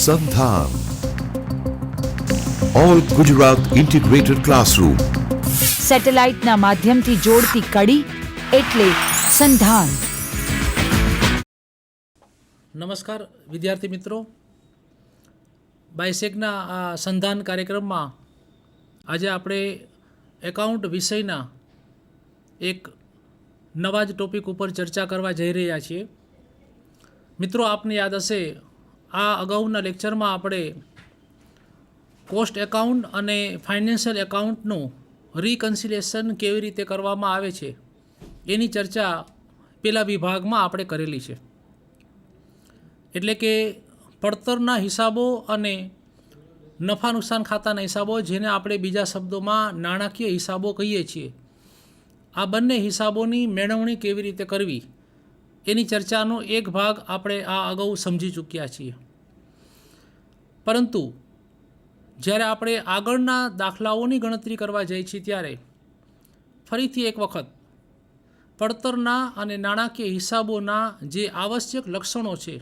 સંધાન all Gujarat integrated classroom સેટેલાઇટના માધ્યમથી જોડતી કડી એટલે સંધાન. નમસ્કાર વિદ્યાર્થી મિત્રો, બાયસેગના આ સંધાન કાર્યક્રમમાં આજે આપણે એકાઉન્ટ વિષયના એક નવા જ ટોપિક ઉપર ચર્ચા કરવા જઈ રહ્યા છીએ. મિત્રો, આપને યાદ હશે આ અગાઉના લેક્ચરમાં આપણે કોસ્ટ એકાઉન્ટ અને ફાઇનાન્શિયલ એકાઉન્ટનું રિકન્સિલિએશન કેવી રીતે કરવામાં આવે છે એની ચર્ચા પેલા વિભાગમાં આપણે કરેલી છે. એટલે કે પડતરના હિસાબો અને નફા નુકસાન ખાતાના હિસાબો, જેને આપણે બીજા શબ્દોમાં નાણાકીય હિસાબો કહીએ છીએ, આ બંને હિસાબોની મેળવણી કેવી રીતે કરવી એની ચર્ચાનો એક ભાગ આપણે આ અગાઉ સમજી ચૂક્યા છીએ. પરંતુ જ્યારે આપણે આગળના દાખલાઓની ગણતરી કરવા જઈએ છીએ ત્યારે ફરીથી એક વખત પડતરના અને નાણાકીય હિસાબોના જે આવશ્યક લક્ષણો છે,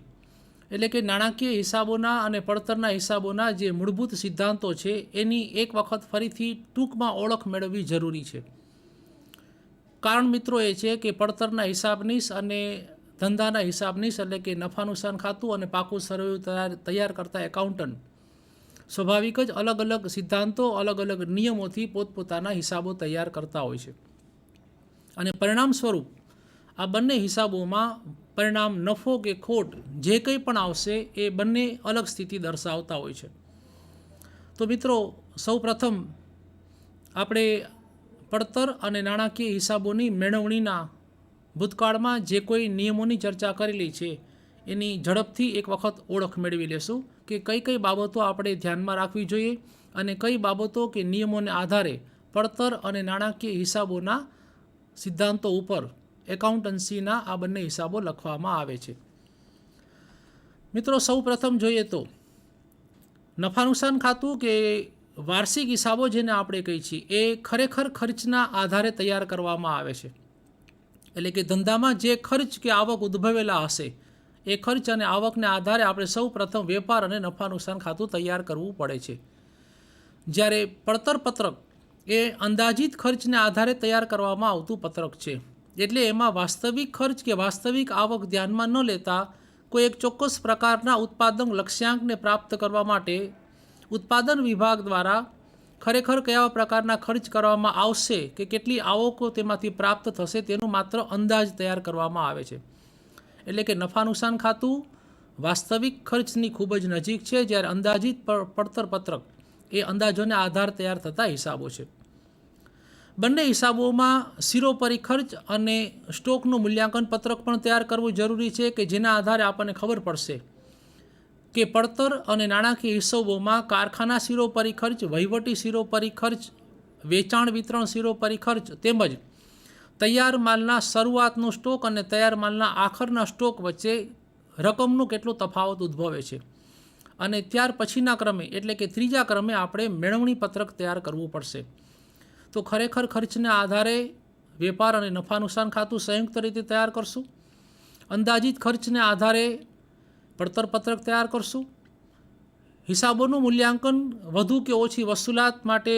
એટલે કે નાણાકીય હિસાબોના અને પડતરના હિસાબોના જે મૂળભૂત સિદ્ધાંતો છે, એની એક વખત ફરીથી ટૂંકમાં ઓળખ મેળવવી જરૂરી છે. કારણ મિત્રો એ છે કે પડતરના હિસાબનીશ અને ધંધાના હિસાબનીશ, એટલે કે નફા નુકસાન ખાતું અને પાકું સરવૈયું તૈયાર કરતા એકાઉન્ટન્ટ સ્વાભાવિક જ અલગ અલગ સિદ્ધાંતો, અલગ અલગ નિયમોથી પોતપોતાના હિસાબો તૈયાર કરતા હોય છે. અને પરિણામ સ્વરૂપ આ બંને હિસાબોમાં પરિણામ નફો કે ખોટ જે કંઈ પણ આવશે એ બંને અલગ સ્થિતિ દર્શાવતા હોય છે. તો મિત્રો, સૌ પ્રથમ આપણે પડતર અને નાણાકીય હિસાબોની મેળવણીના ભૂતકાળમાં જે કોઈ નિયમોની ચર્ચા કરેલી છે એની ઝડપથી એક વખત ઓળખ મેળવી લેશું કે કઈ કઈ બાબતો આપણે ધ્યાનમાં રાખવી જોઈએ અને કઈ બાબતો કે નિયમોને આધારે પડતર અને નાણાકીય હિસાબોના સિદ્ધાંતો ઉપર એકાઉન્ટન્સીના આ બંને હિસાબો લખવામાં આવે છે. મિત્રો, સૌ પ્રથમ જોઈએ તો નફા નુકસાન ખાતું કે વાર્ષિક હિસાબો જેને આપણે કહીએ છીએ એ ખરેખર ખર્ચના આધારે તૈયાર કરવામાં આવે છે. એટલે કે ધંધામાં જે ખર્ચ કે આવક ઉદ્ભવેલા હશે એ ખર્ચ અને આવકને આધારે આપણે સૌ પ્રથમ વેપાર અને નફા નુકસાન ખાતું તૈયાર કરવું પડે છે. જ્યારે પડતર પત્રક એ અંદાજિત ખર્ચને આધારે તૈયાર કરવામાં આવતું પત્રક છે. એટલે એમાં વાસ્તવિક ખર્ચ કે વાસ્તવિક આવક ધ્યાનમાં ન લેતા કોઈ એક ચોક્કસ પ્રકારના ઉત્પાદન લક્ષ્યાંકને પ્રાપ્ત કરવા માટે ઉત્પાદન વિભાગ દ્વારા ખરેખર કયા પ્રકારના ખર્ચ કરવામાં આવશે કે કેટલી આવકો તેમાંથી પ્રાપ્ત થશે તેનો માત્ર અંદાજ તૈયાર કરવામાં આવે છે. એટલે કે નફા નુકસાન ખાતું વાસ્તવિક ખર્ચની ખૂબ જ નજીક છે, જ્યારે અંદાજિત પડતર પત્રક એ અંદાજોને આધાર તૈયાર થતા હિસાબો છે. બંને હિસાબોમાં શિરોપરી ખર્ચ અને સ્ટોકનું મૂલ્યાંકન પત્રક પણ તૈયાર કરવું જરૂરી છે કે જેના આધારે આપણને ખબર પડશે કે પડતર અને નાણાકીય હિસાબોમાં કારખાના શિરોપરી ખર્ચ, વહીવટી શિરોપરી ખર્ચ, વેચાણ વિતરણ શિરોપરી ખર્ચ તેમજ તૈયાર માલના શરૂઆતનો સ્ટોક અને તૈયાર માલના આખરના સ્ટોક વચ્ચે રકમનો કેટલો તફાવત ઉદ્ભવે છે. અને ત્યાર પછીના ક્રમે એટલે કે ત્રીજા ક્રમે આપણે મેળવણી પત્રક તૈયાર કરવું પડશે. તો ખરેખર ખર્ચને આધારે વેપાર અને નફા નુકસાન ખાતું સંયુક્ત રીતે તૈયાર કરશું. અંદાજિત ખર્ચને આધારે પડતર પત્રક તૈયાર કરશું. હિસાબોનું મૂલ્યાંકન વધુ કે ઓછી વસૂલાત માટે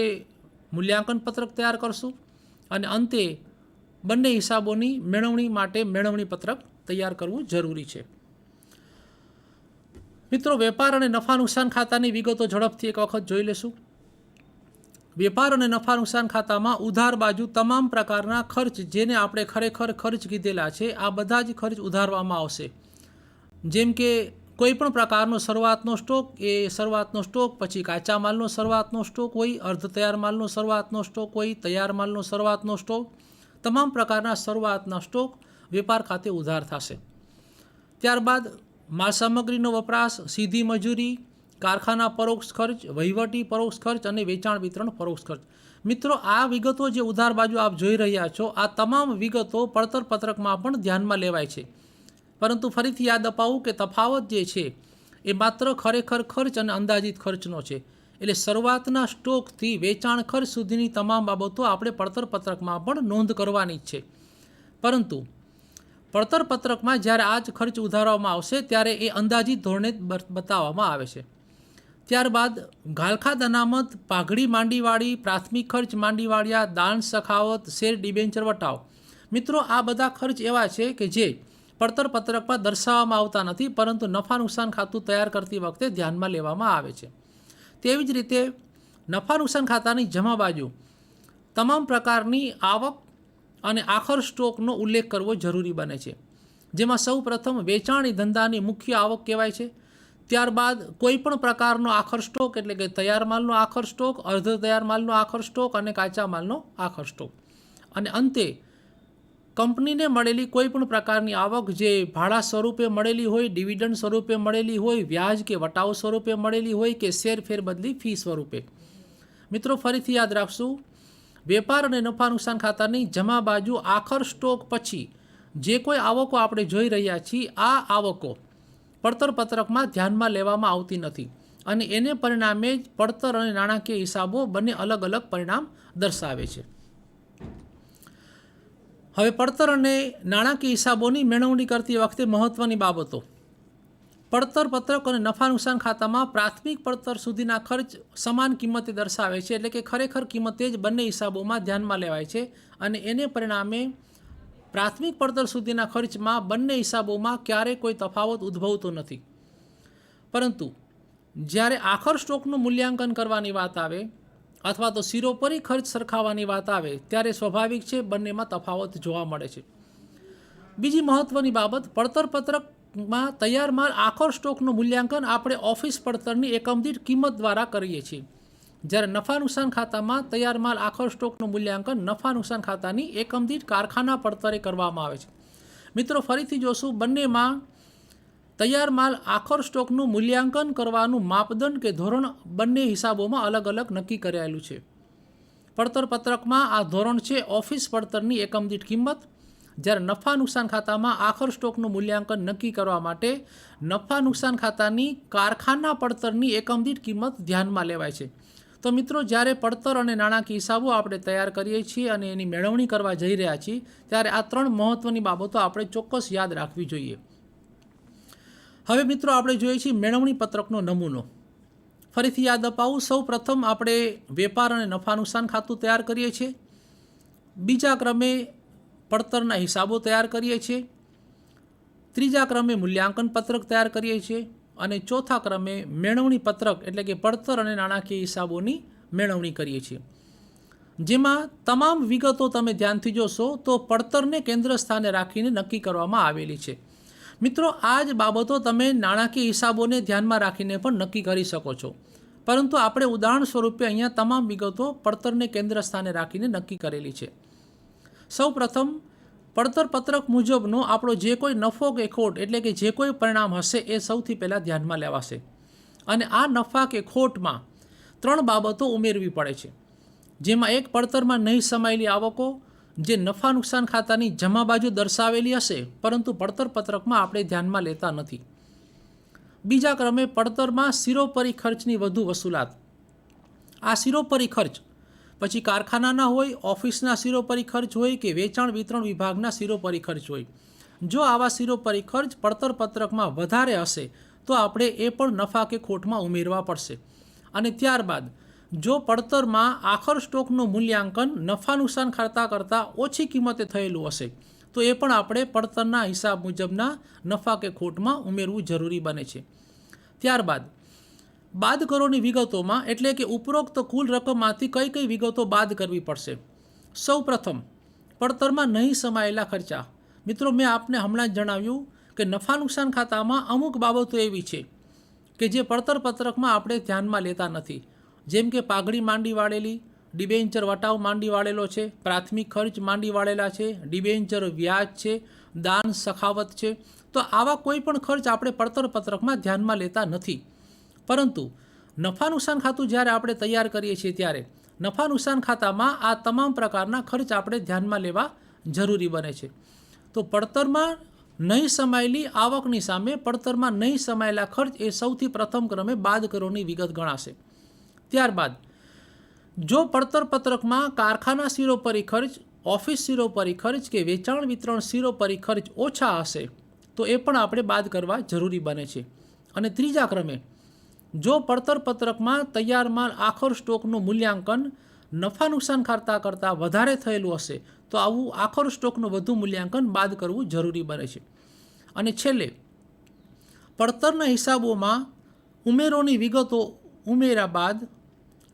મૂલ્યાંકન પત્રક તૈયાર કરશું. અને અંતે બંને હિસાબોની મેળવણી માટે મેળવણી પત્રક તૈયાર કરવું જરૂરી છે. મિત્રો, વેપાર અને નફા નુકસાન ખાતાની વિગતો ઝડપથી એક વખત જોઈ લેશું. વેપાર અને નફા નુકસાન ખાતામાં ઉધાર બાજુ તમામ પ્રકારના ખર્ચ જેને આપણે ખરેખર ખર્ચ કીધેલા છે આ બધા જ ખર્ચ ઉધારવામાં આવશે. જેમ કે કોઈ પણ પ્રકારનો શરૂઆતનો સ્ટોક એ શરૂઆતનો સ્ટોક, પછી કાચા માલનો શરૂઆતનો સ્ટોક હોય, અર્ધ તૈયાર માલનો શરૂઆતનો સ્ટોક હોય, તૈયાર માલનો શરૂઆતનો સ્ટોક, તમામ પ્રકારના શરૂઆતના સ્ટોક વેપાર ખાતે ઉધાર થશે. ત્યારબાદ માલ સામગ્રીનો વપરાશ, સીધી મજૂરી, કારખાના પરોક્ષ ખર્ચ, વહીવટી પરોક્ષ ખર્ચ અને વેચાણ વિતરણ પરોક્ષ ખર્ચ. મિત્રો, આ વિગતો જે ઉધાર બાજુ આપ જોઈ રહ્યા છો આ તમામ વિગતો પડતર પત્રકમાં પણ ધ્યાનમાં લેવાય છે. પરંતુ ફરીથી યાદ અપાવું કે તફાવત જે છે એ માત્ર ખરેખર ખર્ચ અને અંદાજિત ખર્ચનો છે. એટલે શરૂઆતના સ્ટોકથી વેચાણ ખર્ચ સુધીની તમામ બાબતો આપણે પડતર પત્રકમાં પણ નોંધ કરવાની જ છે. પરંતુ પડતર પત્રકમાં જ્યારે આ જ ખર્ચ ઉધારવામાં આવશે ત્યારે એ અંદાજિત ધોરણે બતાવવામાં આવે છે. ત્યારબાદ ગાલખાત અનામત, પાઘડી માંડીવાળી, પ્રાથમિક ખર્ચ માંડીવાળિયા, દાન સખાવત, શેર ડિબેન્ચર વટાવ. મિત્રો આ બધા ખર્ચ એવા છે કે જે પડતર પત્રકમાં દર્શાવવામાં આવતા નથી, પરંતુ નફા નુકસાન ખાતું તૈયાર કરતી વખતે ધ્યાનમાં લેવામાં આવે છે. તેવી જ રીતે નફા નુકસાન ખાતાની જમા બાજુ તમામ પ્રકારની આવક અને આખર સ્ટોકનો ઉલ્લેખ કરવો જરૂરી બને છે, જેમાં સૌ પ્રથમ વેચાણી ધંધાની મુખ્ય આવક કહેવાય છે. ત્યારબાદ કોઈપણ પ્રકારનો આખર સ્ટોક એટલે કે તૈયાર માલનો આખર સ્ટોક, અર્ધ તૈયાર માલનો આખર સ્ટોક અને કાચા માલનો આખર સ્ટોક. અને અંતે કંપનીને મળેલી કોઈપણ પ્રકારની આવક જે ભાડા સ્વરૂપે મળેલી હોય, ડિવિડન્ડ સ્વરૂપે મળેલી હોય, વ્યાજ કે વટાવ સ્વરૂપે મળેલી હોય કે શેર ફેરબદલી ફી સ્વરૂપે. મિત્રો ફરીથી યાદ રાખશું, વેપાર અને નફા નુકસાન ખાતાની જમા બાજુ આખર સ્ટોક પછી જે કોઈ આવકો આપણે જોઈ રહ્યા છીએ, આ આવકો પડતર પત્રકમાં ધ્યાનમાં લેવામાં આવતી નથી અને એને પરિણામે જ પડતર અને નાણાકીય હિસાબો બંને અલગ અલગ પરિણામ દર્શાવે છે. હવે પડતર અને નાણાકીય હિસાબોની મેળવણી કરતી વખતે મહત્ત્વની બાબતો. પડતર પત્રક અને નફા નુકસાન ખાતામાં પ્રાથમિક પડતર સુધીના ખર્ચ સમાન કિંમતે દર્શાવે છે, એટલે કે ખરેખર કિંમતે જ બંને હિસાબોમાં ધ્યાનમાં લેવાય છે અને એને પરિણામે પ્રાથમિક પડતર સુધીના ખર્ચમાં બંને હિસાબોમાં ક્યારેય કોઈ તફાવત ઉદ્ભવતો નથી. પરંતુ જ્યારે આખર સ્ટોકનું મૂલ્યાંકન કરવાની વાત આવે અથવા તો શિરોપરી ખર્ચ સરખાવવાની વાત આવે ત્યારે સ્વાભાવિક છે બંનેમાં તફાવત જોવા મળે છે. બીજી મહત્ત્વની બાબત, પડતર પત્રકમાં તૈયાર માલ આખર સ્ટોકનું મૂલ્યાંકન આપણે ઓફિસ પડતરની એકમ દીઠ કિંમત દ્વારા કરીએ છીએ, જ્યારે નફા નુકસાન ખાતામાં તૈયાર માલ આખર સ્ટોકનું મૂલ્યાંકન નફા નુકસાન ખાતાની એકમ દીઠ કારખાના પડતરે કરવામાં આવે છે. મિત્રો ફરીથી જોશું, બંનેમાં તૈયાર માલ આખર સ્ટોકનું મૂલ્યાંકન કરવાનું માપદંડ કે ધોરણ બંને હિસાબોમાં અલગ અલગ નક્કી કરાયેલું છે. પડતર પત્રકમાં આ ધોરણ છે ઓફિસ પડતરની એકમ દીઠ કિંમત, જ્યારે નફા નુકસાન ખાતામાં આખર સ્ટોકનું મૂલ્યાંકન નક્કી કરવા માટે નફા નુકસાન ખાતાની કારખાના પડતરની એકમ દીઠ કિંમત ધ્યાનમાં લેવાય છે. તો મિત્રો જ્યારે પડતર અને નાણાકીય હિસાબો આપણે તૈયાર કરીએ છીએ અને એની મેળવણી કરવા જઈ રહ્યા છીએ ત્યારે આ ત્રણ મહત્ત્વની બાબતો આપણે ચોક્કસ યાદ રાખવી જોઈએ. હવે મિત્રો આપણે જોઈએ છીએ મેળવણી પત્રકનો નમૂનો. ફરીથી યાદ અપાવું, સૌ પ્રથમ આપણે વેપાર અને નફા નુકસાન ખાતું તૈયાર કરીએ છીએ, બીજા ક્રમે પડતરના હિસાબો તૈયાર કરીએ છીએ, ત્રીજા ક્રમે મૂલ્યાંકન પત્રક તૈયાર કરીએ છીએ અને ચોથા ક્રમે મેળવણી પત્રક એટલે કે પડતર અને નાણાકીય હિસાબોની મેળવણી કરીએ છીએ. જેમાં તમામ વિગતો તમે ધ્યાનથી જોશો તો પડતરને કેન્દ્ર સ્થાને રાખીને નક્કી કરવામાં આવેલી છે. મિત્રો આ જ બાબતો તમે નાણાકીય હિસાબોને ધ્યાનમાં રાખીને પણ નક્કી કરી શકો છો, પરંતુ આપણે ઉદાહરણ સ્વરૂપે અહીંયા તમામ વિગતો પડતરને કેન્દ્ર સ્થાને રાખીને નક્કી કરેલી છે. સૌ પ્રથમ પડતર પત્રક મુજબનો આપણો જે કોઈ નફો કે ખોટ એટલે કે જે કોઈ પરિણામ હશે એ સૌથી પહેલાં ધ્યાનમાં લેવાશે અને આ નફા કે ખોટમાં ત્રણ બાબતો ઉમેરવી પડે છે, જેમાં એક પડતરમાં નહીં સમાયેલી આવકો જે નફા નુકસાન ખાતાની જમા બાજુ દર્શાવેલી હશે પરંતુ પડતર પત્રકમાં આપણે ધ્યાનમાં લેતા નથી. બીજા ક્રમે પડતરમાં શિરોપરી ખર્ચની વધુ વસૂલાત. આ શિરોપરી ખર્ચ પછી કારખાનાના હોય, ઓફિસના શિરોપરી ખર્ચ હોય કે વેચાણ વિતરણ વિભાગના શિરોપરી ખર્ચ હોય. જો આવા શિરોપરી ખર્ચ પડતર પત્રકમાં વધારે હશે તો આપણે એ પણ નફા કે ખોટમાં ઉમેરવા પડશે. અને ત્યારબાદ જો પડતરમાં આખર સ્ટોકનું મૂલ્યાંકન નફા નુકસાન ખાતા કરતાં ઓછી કિંમતે થયેલું હશે તો એ પણ આપણે પડતરના હિસાબ મુજબના નફા કે ખોટમાં ઉમેરવું જરૂરી બને છે. ત્યારબાદ બાદ કરોની વિગતોમાં એટલે કે ઉપરોક્ત કુલ રકમમાંથી કઈ કઈ વિગતો બાદ કરવી પડશે. સૌ પ્રથમ પડતરમાં નહીં સમાયેલા ખર્ચા. મિત્રો મેં આપને હમણાં જ જણાવ્યું કે નફા નુકસાન ખાતામાં અમુક બાબતો એવી છે કે જે પડતર પત્રકમાં આપણે ધ્યાનમાં લેતા નથી, જેમ કે પાઘડી માંડી વાળેલી, ડિબેન્ચર વટાવ માંડી વાળેલો છે, પ્રાથમિક ખર્ચ માંડી વાળેલા છે, ડિબેન્ચર વ્યાજ છે, દાન સખાવત છે. તો આવા કોઈ પણ ખર્ચ આપણે પડતર પત્રકમાં ધ્યાનમાં લેતા નથી, પરંતુ નફા નુકસાન ખાતું જ્યારે આપણે તૈયાર કરીએ છીએ ત્યારે નફા નુકસાન ખાતામાં આ તમામ પ્રકારના ખર્ચ આપણે ધ્યાનમાં લેવા જરૂરી બને છે. તો પડતરમાં નહીં સમાયેલી આવકની સામે પડતરમાં નહીં સમાયેલા ખર્ચ એ સૌથી પ્રથમ ક્રમે બાદ કરોની વિગત ગણાશે. ત્યારબાદ જો પડતર પત્રકમાં કારખાના શિરોપરી ખર્ચ, ઓફિસ શિરોપરી ખર્ચ કે વેચાણ વિતરણ શિરોપરી ખર્ચ ઓછા હશે તો એ પણ આપણે બાદ કરવા જરૂરી બને છે. અને ત્રીજા ક્રમે જો પડતર પત્રકમાં તૈયાર માલ આખર સ્ટોકનું મૂલ્યાંકન નફા નુકસાન ખાતા કરતાં વધારે થયેલું હશે તો આવું આખર સ્ટોકનું વધુ મૂલ્યાંકન બાદ કરવું જરૂરી બને છે. અને છેલ્લે પડતરના હિસાબોમાં ઉમેરોની વિગતો ઉમેર્યા બાદ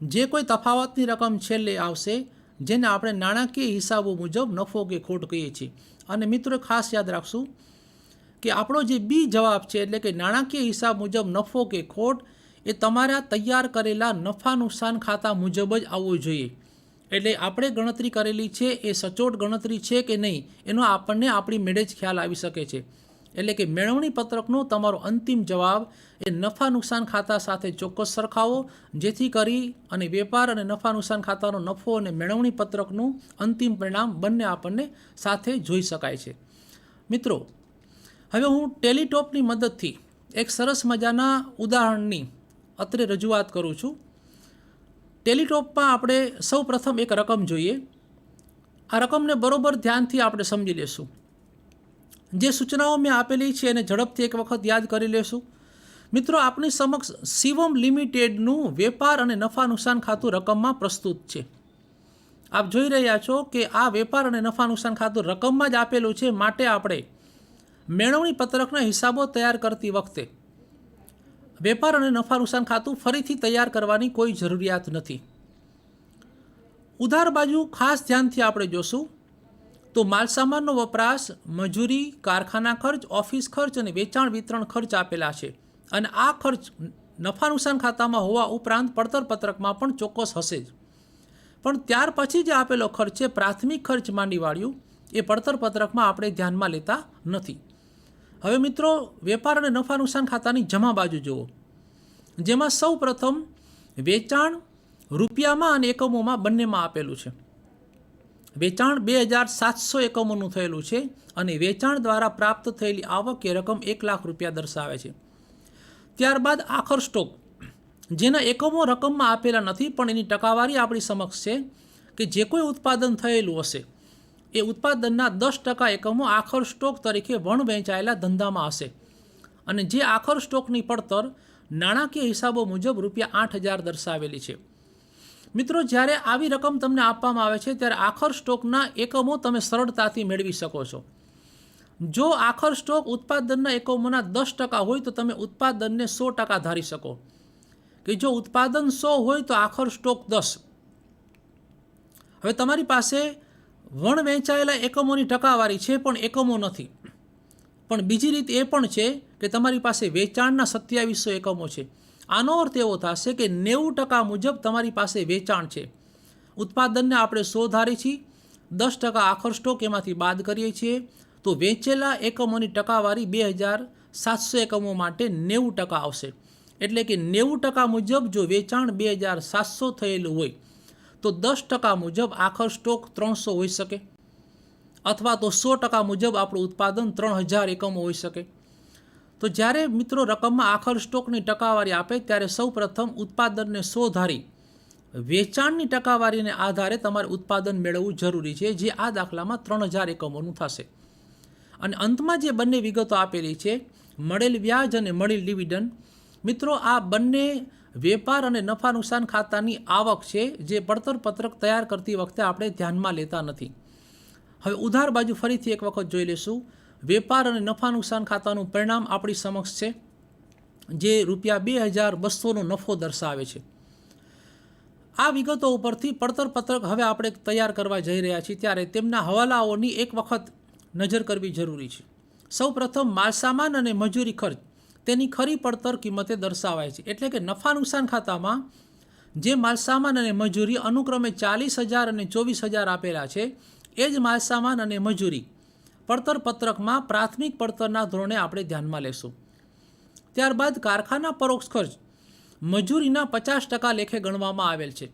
જે કોઈ તફાવતની રકમ છેલ્લે આવશે જેને આપણે નાણાકીય હિસાબો મુજબ નફો કે ખોટ કહીએ છીએ. અને મિત્રો ખાસ યાદ રાખશું કે આપણો જે બી જવાબ છે એટલે કે નાણાકીય હિસાબ મુજબ નફો કે ખોટ એ તમારા તૈયાર કરેલા નફા નુકસાન ખાતા મુજબ જ આવવું જોઈએ. એટલે આપણે ગણતરી કરેલી છે એ સચોટ ગણતરી છે કે નહીં એનો આપણને આપણી મેળે જ ખ્યાલ આવી શકે છે. એટલે કે મેળવણી પત્રકનો તમારો અંતિમ જવાબ એ નફા નુકસાન ખાતા સાથે ચોક્કસ સરખાવો, જેથી કરી અને વેપાર અને નફા નુકસાન ખાતાનો નફો અને મેળવણી પત્રકનું અંતિમ પરિણામ બંને આપણને સાથે જોઈ શકાય છે. મિત્રો, હવે હું ટેલીટોપની મદદથી એક સરસ મજાના ઉદાહરણની અત્રે રજૂઆત કરું છું. ટેલીટોપમાં આપણે સૌ પ્રથમ એક રકમ જોઈએ. આ રકમને બરોબર ધ્યાનથી આપણે સમજી લેશું. જે સૂચનાઓ મેં આપેલી છે એને ઝડપથી એક વખત યાદ કરી લેશું. મિત્રો, આપણી સમક્ષ શિવમ લિમિટેડનું વેપાર અને નફા નુકસાન ખાતું રકમમાં પ્રસ્તુત છે. આપ જોઈ રહ્યા છો કે આ વેપાર અને નફા નુકસાન ખાતું રકમમાં જ આપેલું છે, માટે આપણે મેળવણી પત્રકના હિસાબો તૈયાર કરતી વખતે વેપાર અને નફા નુકસાન ખાતું ફરીથી તૈયાર કરવાની કોઈ જરૂરિયાત નથી. ઉધાર બાજુ ખાસ ધ્યાનથી આપણે જોશું તો માલસામાનનો વપરાશ, મજૂરી, કારખાના ખર્ચ, ઓફિસ ખર્ચ અને વેચાણ વિતરણ ખર્ચ આપેલા છે. અને આ ખર્ચ નફા નુકસાન ખાતામાં હોવા ઉપરાંત પડતર પત્રકમાં પણ ચોક્કસ હશે જ. પણ ત્યાર પછી જે આપેલો ખર્ચ છે, પ્રાથમિક ખર્ચ માંડી વાળ્યું, એ પડતર પત્રકમાં આપણે ધ્યાનમાં લેતા નથી. હવે મિત્રો, વેપાર અને નફા નુકસાન ખાતાની જમા બાજુ જુઓ, જેમાં સૌ પ્રથમ વેચાણ રૂપિયામાં અને એકમોમાં બંનેમાં આપેલું છે. વેચાણ 2700 એકમોનું થયેલું છે અને વેચાણ દ્વારા પ્રાપ્ત થયેલી આવક એ રકમ 1 લાખ રૂપિયા દર્શાવે છે. ત્યારબાદ આખર સ્ટોક, જેના એકમો રકમમાં આપેલા નથી પણ એની ટકાવારી આપણી સમક્ષ છે કે જે કોઈ ઉત્પાદન થયેલું હશે એ ઉત્પાદનના 10% એકમો આખર સ્ટોક તરીકે વણ વહેંચાયેલા ધંધામાં હશે. અને જે આખર સ્ટોકની પડતર નાણાકીય હિસાબો મુજબ ₹8,000 દર્શાવેલી છે. મિત્રો, જ્યારે આવી રકમ તમને આપવામાં આવે છે ત્યારે આખર સ્ટોકના એકમો તમે સરળતાથી મેળવી શકો છો. જો આખર સ્ટોક ઉત્પાદનના એકમોના 10% હોય તો તમે ઉત્પાદનને 100% ધારી શકો કે જો ઉત્પાદન 100 હોય તો આખર સ્ટોક 10. હવે તમારી પાસે વણ વહેંચાયેલા એકમોની ટકાવારી છે પણ એકમો નથી. પણ બીજી રીત એ પણ છે કે તમારી પાસે વેચાણના 2700 એકમો છે. આનો અર્થ એવો થશે કે 90% મુજબ તમારી પાસે વેચાણ છે. ઉત્પાદનને આપણે 100 ધારી છીએ, 10% આખર સ્ટોક એમાંથી બાદ કરીએ છીએ તો વેચેલા એકમોની ટકાવારી 2700 એકમો માટે 90% આવશે. એટલે કે 90% મુજબ જો વેચાણ 2700 થયેલું હોય તો 10% મુજબ આખર સ્ટોક 300 હોઈ શકે, અથવા તો 100% મુજબ આપણું ઉત્પાદન 3000 એકમો હોઈ શકે. તો જ્યારે મિત્રો રકમમાં આખર સ્ટોકની ટકાવારી આપે ત્યારે સૌ પ્રથમ ઉત્પાદનને 100 ધારી વેચાણની ટકાવારીને આધારે તમારે ઉત્પાદન મેળવવું જરૂરી છે, જે આ દાખલામાં 3000 એકમોનું થશે. અને અંતમાં જે બંને વિગતો આપેલી છે, મળેલ વ્યાજ અને મળેલ ડિવિડન્ડ, મિત્રો આ બંને વેપાર અને નફા નુકસાન ખાતાની આવક છે જે પડતર પત્રક તૈયાર કરતી વખતે આપણે ધ્યાનમાં લેતા નથી. હવે ઉધાર બાજુ ફરીથી એક વખત જોઈ લેશું. વેપાર અને નફા નુકસાન ખાતાનું પરિણામ આપણી સમક્ષ છે, જે ₹2200નો નફો દર્શાવે છે. આ વિગતો ઉપરથી પડતર પત્રક હવે આપણે તૈયાર કરવા જઈ રહ્યા છીએ ત્યારે તેમના હવાલાઓની એક વખત નજર કરવી જરૂરી છે. સૌ પ્રથમ માલસામાન અને મજૂરી ખર્ચ તેની ખરી પડતર કિંમતે દર્શાવાય છે. એટલે કે નફા નુકસાન ખાતામાં જે માલસામાન અને મજૂરી અનુક્રમે 40,000 અને 24,000 આપેલા છે, એ જ માલસામાન અને મજૂરી પડતર પત્રકમાં પ્રાથમિક પડતરના ધોરણે આપણે ધ્યાનમાં લેશું. ત્યારબાદ કારખાના પરોક્ષ ખર્ચ મજૂરીના 50% લેખે ગણવામાં આવેલ છે.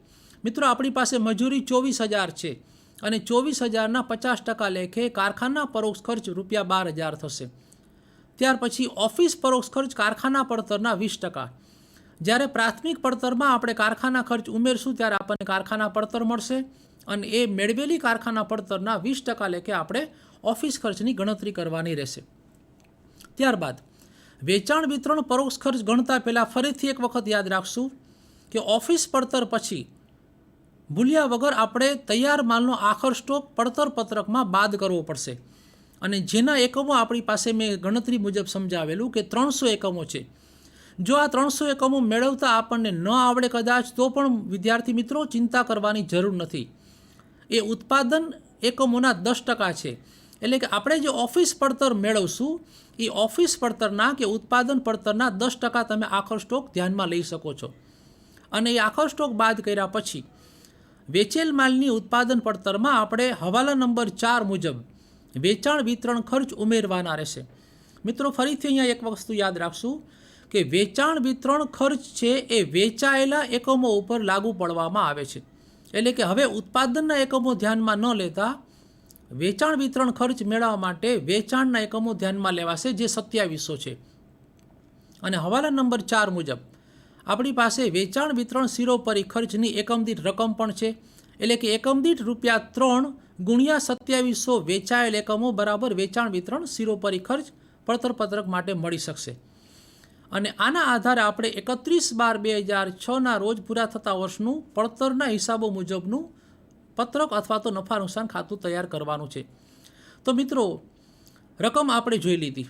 મિત્રો, આપણી પાસે મજૂરી 24,000 છે અને 24,000ના 50% લેખે કારખાના પરોક્ષ ખર્ચ ₹12,000 થશે. ત્યાર પછી ઓફિસ પરોક્ષ ખર્ચ કારખાના પડતરના 20%. જ્યારે પ્રાથમિક પડતરમાં આપણે કારખાના ખર્ચ ઉમેરશું ત્યારે આપણને કારખાના પડતર મળશે અને એ મેળવેલી કારખાના પડતરના 20% લેખે આપણે ઓફિસ ખર્ચની ગણતરી કરવાની રહેશે. ત્યારબાદ વેચાણ વિતરણ પરોક્ષ ખર્ચ ગણતા પહેલાં ફરીથી એક વખત યાદ રાખશું કે ઓફિસ પડતર પછી ભૂલ્યા વગર આપણે તૈયાર માલનો આખર સ્ટોક પડતર પત્રકમાં બાદ કરવો પડશે. અને જેના એકમો આપણી પાસે મેં ગણતરી મુજબ સમજાવેલું કે 300 એકમો છે. જો આ 300 એકમો મેળવતા આપણને ન આવડે કદાચ તો પણ વિદ્યાર્થી મિત્રો ચિંતા કરવાની જરૂર નથી. એ ઉત્પાદન એકમોના 10% છે. એટલે કે આપણે જે ઓફિસ પડતર મેળવશું એ ઓફિસ પડતરના કે ઉત્પાદન પડતરના 10% તમે આખર સ્ટોક ધ્યાનમાં લઈ શકો છો. અને એ આખર સ્ટોક બાદ કર્યા પછી વેચેલ માલની ઉત્પાદન પડતરમાં આપણે હવાલા નંબર 4 મુજબ વેચાણ વિતરણ ખર્ચ ઉમેરવાના રહેશે. મિત્રો ફરીથી અહીંયા એક વસ્તુ યાદ રાખશું કે વેચાણ વિતરણ ખર્ચ છે એ વેચાયેલા એકમો ઉપર લાગુ પડવામાં આવે છે. એટલે કે હવે ઉત્પાદનના એકમો ધ્યાનમાં ન લેતા વેચાણ વિતરણ ખર્ચ મેળવવા માટે વેચાણના એકમો ધ્યાનમાં લેવાશે જે 2700 છે. અને હવાલા નંબર 4 મુજબ આપણી પાસે વેચાણ વિતરણ શિરોપરી ખર્ચની એકમ દીઠ રકમ પણ છે. એટલે કે એકમ દીઠ ₹3 ગુણ્યા 2700 વેચાયેલ એકમો બરાબર વેચાણ વિતરણ શિરોપરી ખર્ચ પડતર પત્રક માટે મળી શકશે. અને આના આધારે આપણે 31/12/2006ના રોજ પૂરા થતા વર્ષનું પડતરના હિસાબો મુજબનું પત્રક અથવા તો નફા નુકસાન ખાતું તૈયાર કરવાનું છે. તો મિત્રો રકમ આપણે જોઈ લીધી.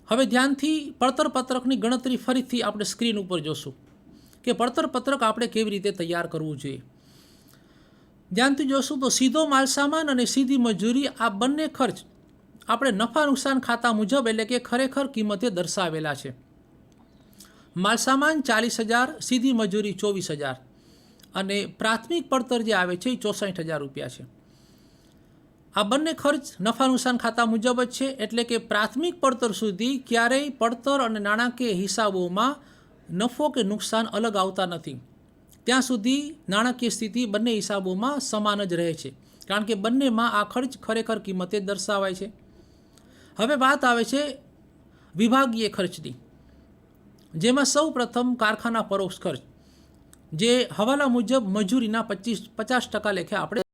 હવે ધ્યાનથી પડતર પત્રકની ગણતરી ફરીથી આપણે સ્ક્રીન ઉપર જોશું કે પડતર પત્રક આપણે કેવી રીતે તૈયાર કરવું જોઈએ. ધ્યાનથી જોશું તો સીધો માલસામાન અને સીધી મજૂરી આ બંને ખર્ચ આપણે નફા નુકસાન ખાતા મુજબ એટલે કે ખરેખર કિંમતે દર્શાવેલા છે. માલસામાન 40,000, સીધી મજૂરી 24,000 અને પ્રાથમિક પડતર જે આવે છે એ 64,000 રૂપિયા છે. આ બંને ખર્ચ નફા નુકસાન ખાતા મુજબ જ છે. એટલે કે પ્રાથમિક પડતર સુધી ક્યારેય પડતર અને નાણાકીય હિસાબોમાં નફો કે નુકસાન અલગ આવતા નથી. ત્યાં સુધી નાણાકીય સ્થિતિ બંને હિસાબોમાં સમાન જ રહે છે, કારણ કે બંનેમાં આ ખર્ચ ખરેખર કિંમતે દર્શાવાય છે. હવે વાત આવે છે વિભાગીય ખર્ચની, જેમાં સૌ પ્રથમ કારખાના પરોક્ષ ખર્ચ જે હવાલા મુજબ મજૂરીના 50% લેખે આપણે